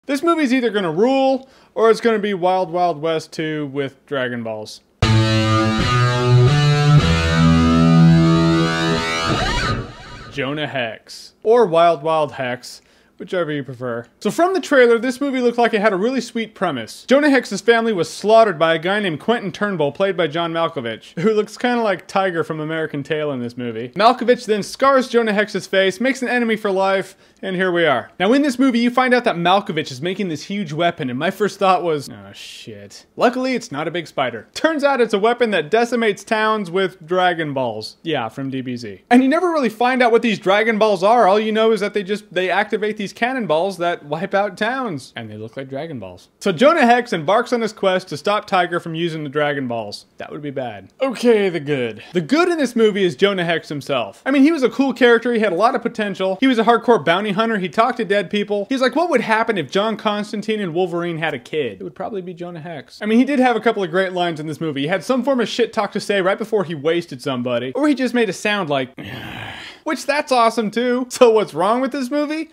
This movie's either gonna rule, or it's gonna be Wild Wild West 2 with Dragon Balls. Jonah Hex. Or Wild Wild Hex. Whichever you prefer. So from the trailer, this movie looked like it had a really sweet premise. Jonah Hex's family was slaughtered by a guy named Quentin Turnbull, played by John Malkovich, who looks kind of like Tiger from American Tail in this movie. Malkovich then scars Jonah Hex's face, makes an enemy for life, and here we are. Now in this movie, you find out that Malkovich is making this huge weapon, and my first thought was, oh shit. Luckily, it's not a big spider. Turns out it's a weapon that decimates towns with Dragon Balls. Yeah, from DBZ. And you never really find out what these Dragon Balls are. All you know is that they activate these cannonballs that wipe out towns. And they look like Dragon Balls. So Jonah Hex embarks on his quest to stop Tiger from using the Dragon Balls. That would be bad. Okay, the good. The good in this movie is Jonah Hex himself. I mean, he was a cool character. He had a lot of potential. He was a hardcore bounty hunter. He talked to dead people. He's like, what would happen if John Constantine and Wolverine had a kid? It would probably be Jonah Hex. I mean, he did have a couple of great lines in this movie. He had some form of shit talk to say right before he wasted somebody. Or he just made a sound like, which that's awesome too. So what's wrong with this movie?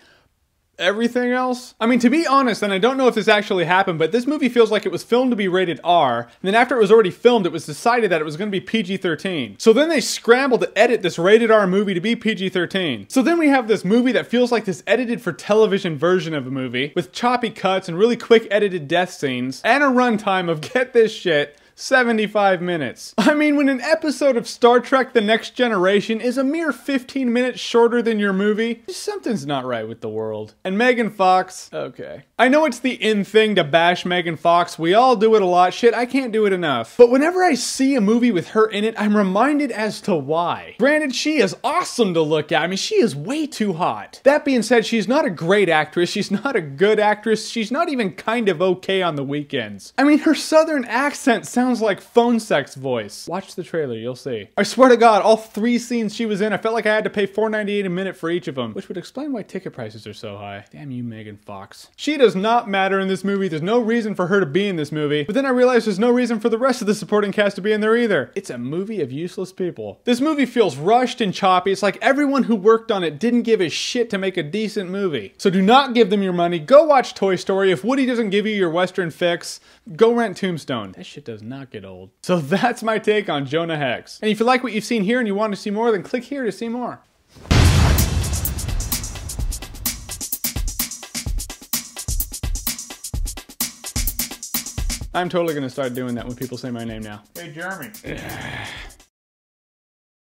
Everything else? I mean, to be honest, and I don't know if this actually happened, but this movie feels like it was filmed to be rated R, and then after it was already filmed, it was decided that it was going to be PG-13. So then they scrambled to edit this rated R movie to be PG-13. So then we have this movie that feels like this edited for television version of a movie, with choppy cuts and really quick edited death scenes, and a runtime of, get this shit, 75 minutes. I mean, when an episode of Star Trek The Next Generation is a mere 15 minutes shorter than your movie, something's not right with the world. And Megan Fox, okay. I know it's the in thing to bash Megan Fox. We all do it a lot. Shit, I can't do it enough. But whenever I see a movie with her in it, I'm reminded as to why. Granted, she is awesome to look at. I mean, she is way too hot. That being said, she's not a great actress. She's not a good actress. She's not even kind of okay on the weekends. I mean, her southern accent sounds like phone sex voice. Watch the trailer, you'll see. I swear to God, all 3 scenes she was in, I felt like I had to pay $4.98 a minute for each of them, which would explain why ticket prices are so high. Damn you, Megan Fox. She does not matter in this movie. There's no reason for her to be in this movie, but then I realized there's no reason for the rest of the supporting cast to be in there either. It's a movie of useless people. This movie feels rushed and choppy. It's like everyone who worked on it didn't give a shit to make a decent movie. So do not give them your money. Go watch Toy Story. If Woody doesn't give you your Western fix, go rent Tombstone. That shit does not get old. So that's my take on Jonah Hex. And if you like what you've seen here and you want to see more, then click here to see more. I'm totally gonna start doing that when people say my name now. Hey, Jeremy.